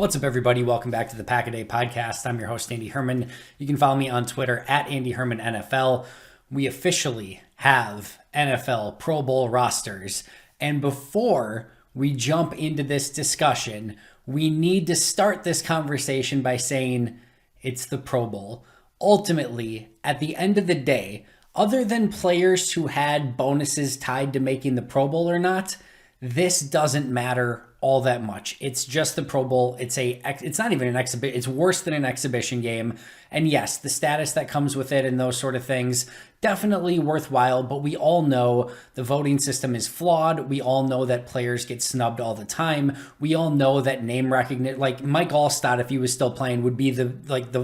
What's up, everybody? Welcome back to the Pack a Day podcast. I'm your host, Andy Herman. You can follow me on Twitter at Andy Herman NFL. We officially have NFL Pro Bowl rosters. And before we jump into this discussion, we need to start this conversation by saying it's the Pro Bowl. Ultimately, at the end of the day, other than players who had bonuses tied to making the Pro Bowl or not, this doesn't matter all that much. It's just the Pro Bowl. It's not even an exhibition. It's worse than an exhibition game. And yes, the status that comes with it and those sort of things, definitely worthwhile. But we all know the voting system is flawed. We all know that players get snubbed all the time. We all know that name recognition, like Mike Allstott, if he was still playing, would be the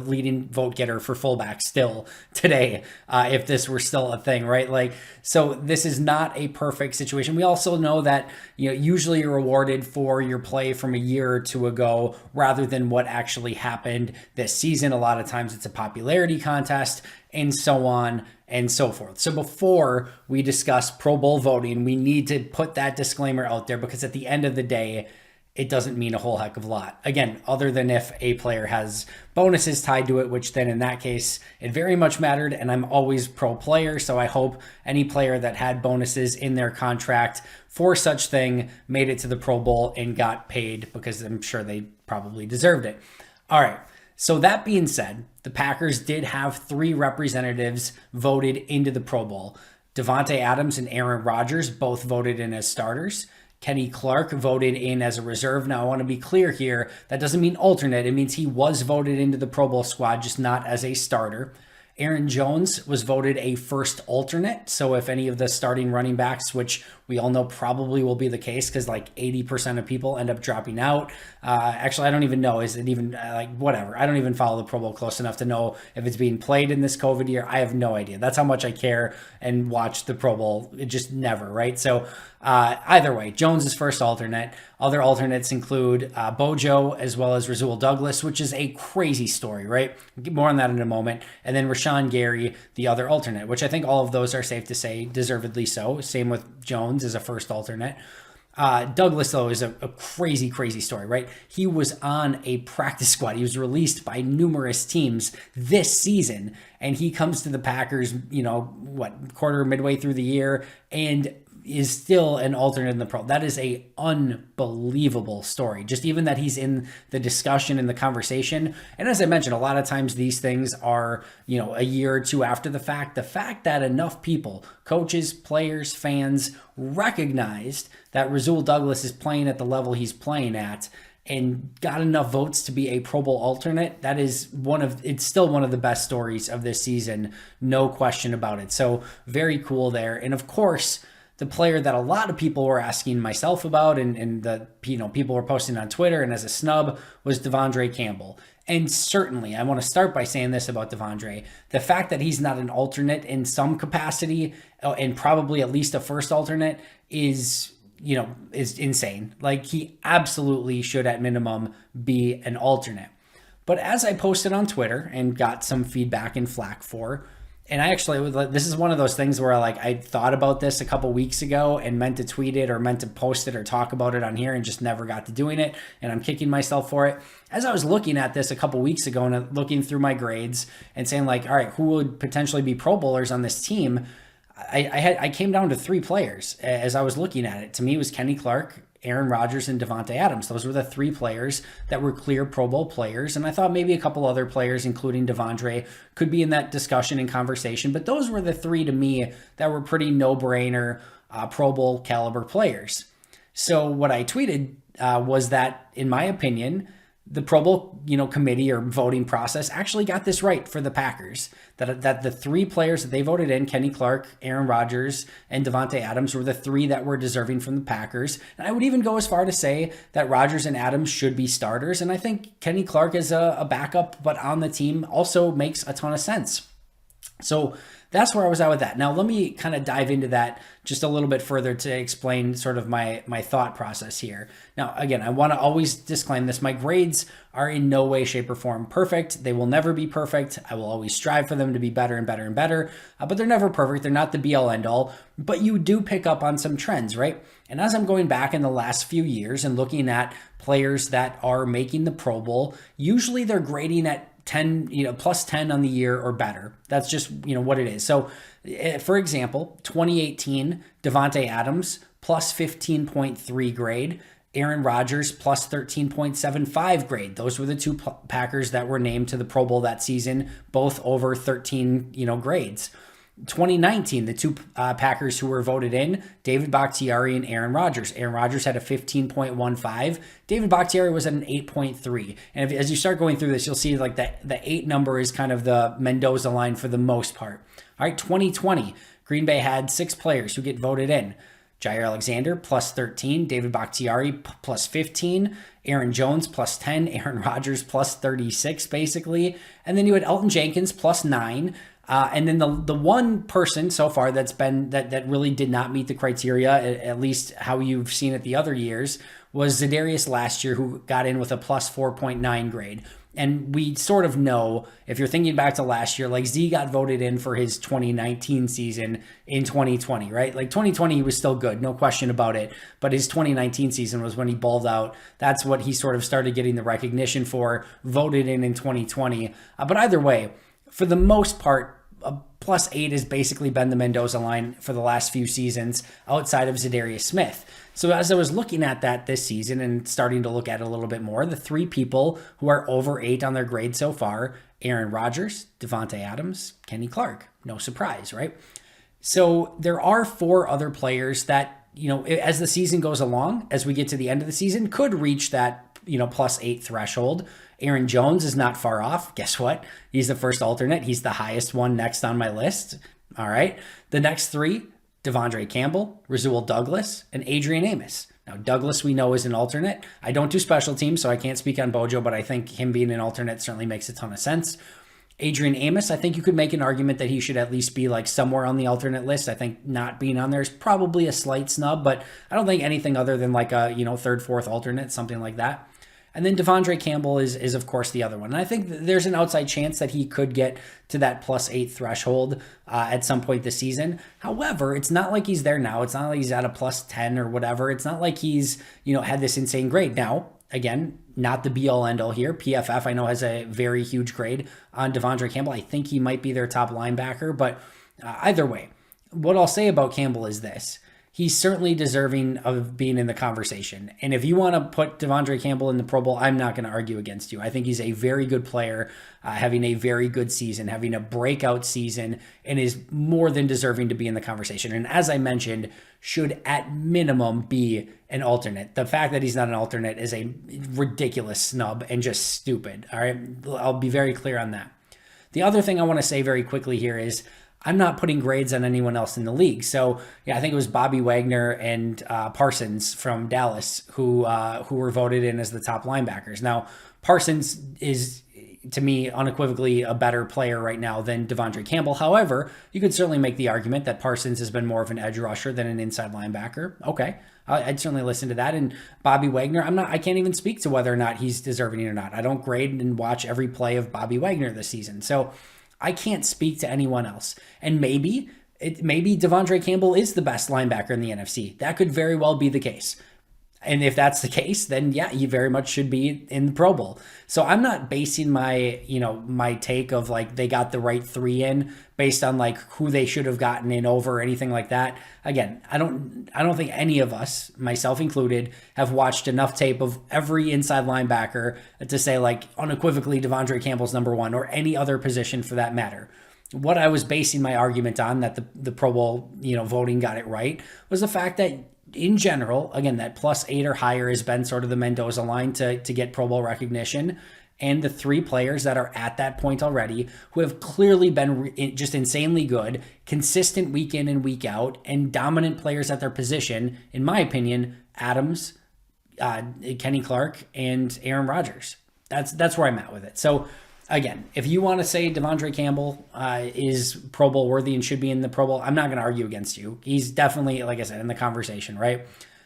leading vote getter for fullback still today, if this were still a thing, right? So this is not a perfect situation. We also know that, usually you're rewarded for your play from a year or two ago rather than what actually happened this season. A lot of times it's a popularity contest and so on and so forth. So before we discuss Pro Bowl voting, we need to put that disclaimer out there because at the end of the day, it doesn't mean a whole heck of a lot. Again, other than if a player has bonuses tied to it, which then in that case, it very much mattered. And I'm always pro player. So I hope any player that had bonuses in their contract for such thing made it to the Pro Bowl and got paid because I'm sure they probably deserved it. All right. So that being said, the Packers did have 3 representatives voted into the Pro Bowl. Davante Adams and Aaron Rodgers both voted in as starters. Kenny Clark voted in as a reserve. Now, I want to be clear here. That doesn't mean alternate. It means he was voted into the Pro Bowl squad, just not as a starter. Aaron Jones was voted a first alternate. So if any of the starting running backs, which we all know probably will be the case because 80% of people end up dropping out. Actually, I don't even know. Is it even whatever? I don't even follow the Pro Bowl close enough to know if it's being played in this COVID year. I have no idea. That's how much I care and watch the Pro Bowl. It just never, right? So either way, Jones is first alternate. Other alternates include Bojo as well as Rasul Douglas, which is a crazy story, right? We'll get more on that in a moment. And then Rashawn Gary, the other alternate, which I think all of those are safe to say deservedly so. Same with Jones as a first alternate. Douglas, though, is a crazy, crazy story, right? He was on a practice squad. He was released by numerous teams this season, and he comes to the Packers, midway through the year, and is still an alternate in the Pro. That is a unbelievable story. Just even that he's in the discussion and the conversation. And as I mentioned, a lot of times these things are, a year or two after the fact. The fact that enough people, coaches, players, fans, recognized that Rasul Douglas is playing at the level he's playing at and got enough votes to be a Pro Bowl alternate, it's still one of the best stories of this season. No question about it. So very cool there. And of course, the player that a lot of people were asking myself about and people were posting on Twitter and as a snub was Devondre Campbell. And certainly, I want to start by saying this about Devondre. The fact that he's not an alternate in some capacity and probably at least a first alternate is insane. He absolutely should at minimum be an alternate. But as I posted on Twitter and got some feedback and flack for, and this is one of those things where I thought about this a couple weeks ago and meant to tweet it or meant to post it or talk about it on here and just never got to doing it. And I'm kicking myself for it. As I was looking at this a couple weeks ago and looking through my grades and saying all right, who would potentially be Pro Bowlers on this team? I came down to 3 players as I was looking at it. To me, it was Kenny Clark, Aaron Rodgers, and Davante Adams. Those were the 3 players that were clear Pro Bowl players. And I thought maybe a couple other players, including Devondre, could be in that discussion and conversation. But those were the 3 to me that were pretty no-brainer Pro Bowl caliber players. So what I tweeted was that, in my opinion, the Pro Bowl, committee or voting process actually got this right for the Packers. That the 3 players that they voted in, Kenny Clark, Aaron Rodgers, and Davante Adams, were the 3 that were deserving from the Packers. And I would even go as far to say that Rodgers and Adams should be starters. And I think Kenny Clark as a backup, but on the team, also makes a ton of sense. So that's where I was at with that. Now, let me kind of dive into that just a little bit further to explain sort of my thought process here. Now, again, I want to always disclaim this. My grades are in no way, shape, or form perfect. They will never be perfect. I will always strive for them to be better and better and better, but they're never perfect. They're not the be-all, end-all, but you do pick up on some trends, right? And as I'm going back in the last few years and looking at players that are making the Pro Bowl, usually they're grading at 10, plus 10 on the year or better. That's just, what it is. So for example, 2018, Davante Adams plus 15.3 grade, Aaron Rodgers plus 13.75 grade. Those were the two Packers that were named to the Pro Bowl that season, both over 13, grades. 2019, the two Packers who were voted in, David Bakhtiari and Aaron Rodgers. Aaron Rodgers had a 15.15. David Bakhtiari was at an 8.3. And as you start going through this, you'll see like the 8 number is kind of the Mendoza line for the most part. All right, 2020, Green Bay had 6 players who get voted in. Jair Alexander plus 13, David Bakhtiari plus 15, Aaron Jones plus 10, Aaron Rodgers plus 36 basically. And then you had Elton Jenkins plus 9. And then the one person so far that's been that really did not meet the criteria, at least how you've seen it the other years, was Za'Darius last year, who got in with a plus 4.9 grade. And we sort of know, if you're thinking back to last year, like Z got voted in for his 2019 season in 2020, right? Like 2020, he was still good, no question about it. But his 2019 season was when he balled out. That's what he sort of started getting the recognition for, voted in 2020. But either way, for the most part, a plus 8 has basically been the Mendoza line for the last few seasons outside of Za'Darius Smith. So as I was looking at that this season and starting to look at it a little bit more, the 3 people who are over 8 on their grade so far, Aaron Rodgers, Davante Adams, Kenny Clark. No surprise, right? So there are 4 other players that, as the season goes along, as we get to the end of the season, could reach that, plus 8 threshold. Aaron Jones is not far off. Guess what? He's the first alternate. He's the highest one next on my list. All right. The next 3, Devondre Campbell, Rasul Douglas, and Adrian Amos. Now, Douglas we know is an alternate. I don't do special teams, so I can't speak on Bojo, but I think him being an alternate certainly makes a ton of sense. Adrian Amos, I think you could make an argument that he should at least be like somewhere on the alternate list. I think not being on there is probably a slight snub, but I don't think anything other than like a, 3rd, 4th alternate, something like that. And then Devondre Campbell is of course the other one. And I think there's an outside chance that he could get to that plus 8 threshold at some point this season. However, it's not like he's there now. It's not like he's at a plus 10 or whatever. It's not like he's, had this insane grade. Now, again, not the be all end all here. PFF I know has a very huge grade on Devondre Campbell. I think he might be their top linebacker, but either way, what I'll say about Campbell is this. He's certainly deserving of being in the conversation. And if you want to put Devondre Campbell in the Pro Bowl, I'm not going to argue against you. I think he's a very good player, having a very good season, having a breakout season, and is more than deserving to be in the conversation. And as I mentioned, should at minimum be an alternate. The fact that he's not an alternate is a ridiculous snub and just stupid. All right, I'll be very clear on that. The other thing I want to say very quickly here is, I'm not putting grades on anyone else in the league. So yeah, I think it was Bobby Wagner and Parsons from Dallas who were voted in as the top linebackers. Now, Parsons is, to me, unequivocally a better player right now than Devondre Campbell. However, you could certainly make the argument that Parsons has been more of an edge rusher than an inside linebacker. Okay, I'd certainly listen to that. And Bobby Wagner, I can't even speak to whether or not he's deserving or not. I don't grade and watch every play of Bobby Wagner this season. So I can't speak to anyone else. And maybe Devondre Campbell is the best linebacker in the NFC. That could very well be the case. And if that's the case, then yeah, he very much should be in the Pro Bowl. So I'm not basing my, my take of like they got the right 3 in based on like who they should have gotten in over or anything like that. Again, I don't think any of us, myself included, have watched enough tape of every inside linebacker to say like unequivocally Devondre Campbell's number 1 or any other position for that matter. What I was basing my argument on that the Pro Bowl, voting got it right was the fact that in general, again, that plus 8 or higher has been sort of the Mendoza line to get Pro Bowl recognition. And the 3 players that are at that point already who have clearly been just insanely good, consistent week in and week out, and dominant players at their position, in my opinion, Adams, Kenny Clark, and Aaron Rodgers. That's where I'm at with it. So again, if you want to say Devondre Campbell is Pro Bowl worthy and should be in the Pro Bowl, I'm not going to argue against you. He's definitely, like I said, in the conversation, right?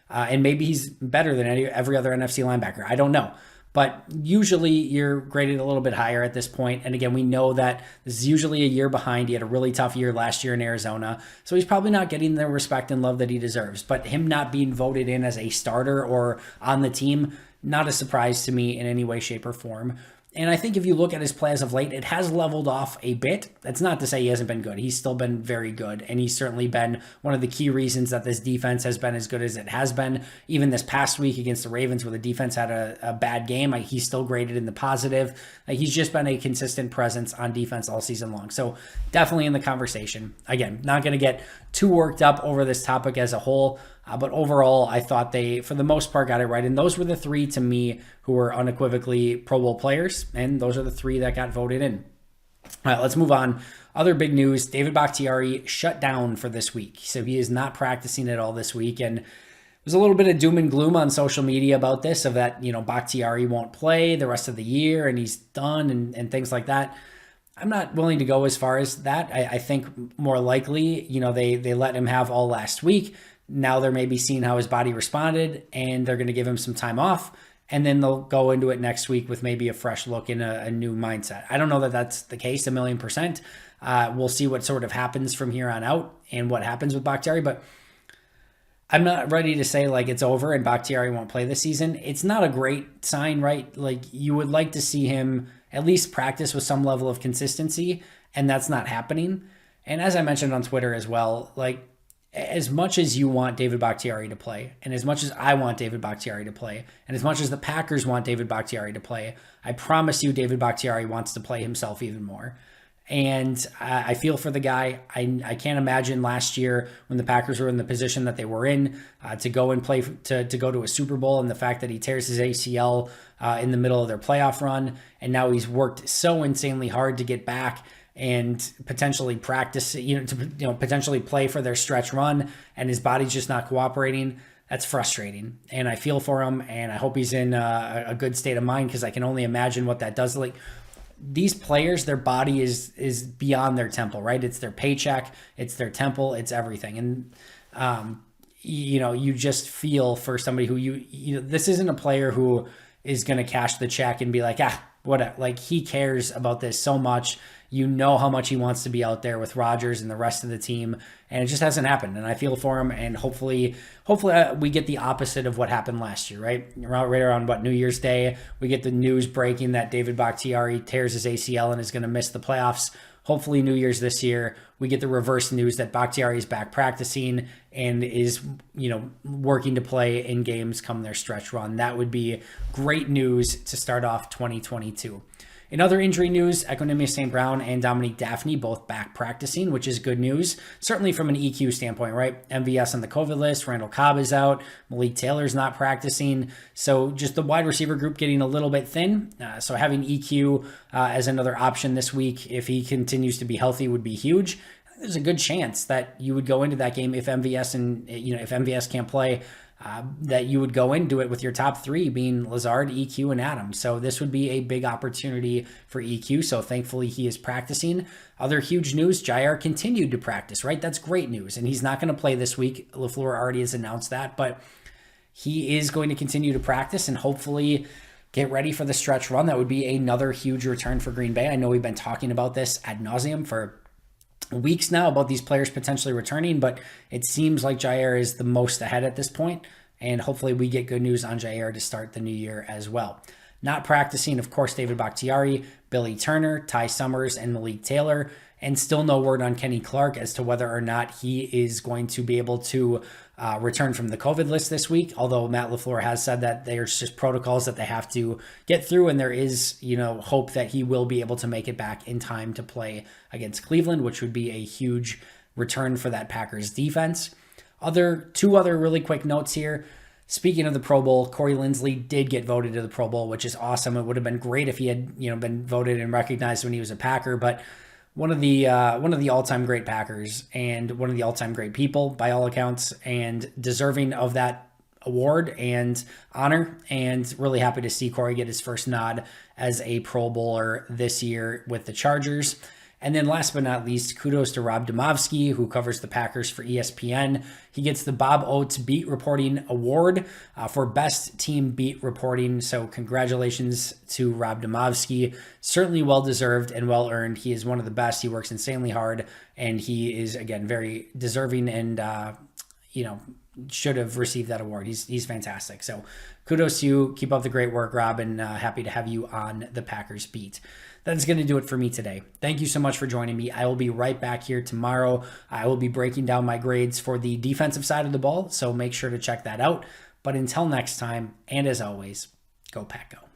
And maybe he's better than every other NFC linebacker. I don't know. But usually you're graded a little bit higher at this point. And again, we know that this is usually a year behind. He had a really tough year last year in Arizona. So he's probably not getting the respect and love that he deserves. But him not being voted in as a starter or on the team, not a surprise to me in any way, shape, or form. And I think if you look at his play as of late, it has leveled off a bit. That's not to say he hasn't been good. He's still been very good. And he's certainly been one of the key reasons that this defense has been as good as it has been. Even this past week against the Ravens, where the defense had a bad game, he's still graded in the positive. He's just been a consistent presence on defense all season long. So definitely in the conversation. Again, not going to get too worked up over this topic as a whole. But overall, I thought they, for the most part, got it right. And those were the three, to me, who were unequivocally Pro Bowl players. And those are the three that got voted in. All right, let's move on. Other big news, David Bakhtiari shut down for this week. So he is not practicing at all this week. And there's a little bit of doom and gloom on social media about this, of that, Bakhtiari won't play the rest of the year and he's done and things like that. I'm not willing to go as far as that. I think more likely, they let him have all last week. Now they're maybe seeing how his body responded, and they're going to give him some time off, and then they'll go into it next week with maybe a fresh look and a new mindset. I don't know that that's the case 1,000,000%. We'll see what sort of happens from here on out and what happens with Bakhtiari, but I'm not ready to say like it's over and Bakhtiari won't play this season. It's not a great sign, right? Like you would like to see him at least practice with some level of consistency, and that's not happening. And as I mentioned on Twitter as well, like, as much as you want David Bakhtiari to play, and as much as I want David Bakhtiari to play, and as much as the Packers want David Bakhtiari to play, I promise you David Bakhtiari wants to play himself even more. And I feel for the guy. I can't imagine last year when the Packers were in the position that they were in to go and play, to go to a Super Bowl, and the fact that he tears his ACL in the middle of their playoff run, and now he's worked so insanely hard to get back and potentially practice, potentially play for their stretch run, and his body's just not cooperating. That's frustrating. And I feel for him, and I hope he's in a good state of mind, because I can only imagine what that does. Like, these players, their body is beyond their temple, right? It's their paycheck, it's their temple, it's everything. And, you just feel for somebody who this isn't a player who is going to cash the check and be like, whatever. Like, he cares about this so much. You know how much he wants to be out there with Rodgers and the rest of the team, and it just hasn't happened. And I feel for him, and hopefully we get the opposite of what happened last year, right? Right around New Year's Day, we get the news breaking that David Bakhtiari tears his ACL and is going to miss the playoffs. Hopefully New Year's this year, we get the reverse news that Bakhtiari is back practicing and is, working to play in games come their stretch run. That would be great news to start off 2022. In other injury news, Equanimeous St. Brown and Dominique Dafney both back practicing, which is good news, certainly from an EQ standpoint, right? MVS on the COVID list, Randall Cobb is out, Malik Taylor's not practicing, so just the wide receiver group getting a little bit thin. So having EQ as another option this week, if he continues to be healthy, would be huge. There's a good chance that you would go into that game if MVS can't play. That you would go into it with your top three being Lazard, EQ, and Adams. So this would be a big opportunity for EQ. So thankfully he is practicing. Other huge news, Jair continued to practice, right? That's great news. And he's not going to play this week. LaFleur already has announced that, but he is going to continue to practice and hopefully get ready for the stretch run. That would be another huge return for Green Bay. I know we've been talking about this ad nauseum for weeks now about these players potentially returning, but it seems like Jair is the most ahead at this point, and hopefully we get good news on Jair to start the new year as well. Not practicing, of course, David Bakhtiari, Billy Turner, Ty Summers, and Malik Taylor, and still no word on Kenny Clark as to whether or not he is going to be able to return from the COVID list this week, although Matt LaFleur has said that there's just protocols that they have to get through, and there is, hope that he will be able to make it back in time to play against Cleveland, which would be a huge return for that Packers defense. Two other really quick notes here. Speaking of the Pro Bowl, Corey Linsley did get voted to the Pro Bowl, which is awesome. It would have been great if he had, been voted and recognized when he was a Packer, but one of the all-time great Packers and one of the all-time great people by all accounts, and deserving of that award and honor, and really happy to see Corey get his first nod as a Pro Bowler this year with the Chargers. And then last but not least, kudos to Rob Demovsky, who covers the Packers for ESPN. He gets the Bob Oates Beat Reporting Award for Best Team Beat Reporting. So congratulations to Rob Demovsky. Certainly well-deserved and well-earned. He is one of the best. He works insanely hard, and he is, again, very deserving and, should have received that award. He's fantastic. So kudos to you. Keep up the great work, Rob, and happy to have you on the Packers Beat. That's going to do it for me today. Thank you so much for joining me. I will be right back here tomorrow. I will be breaking down my grades for the defensive side of the ball, so make sure to check that out. But until next time, and as always, go Pack Go.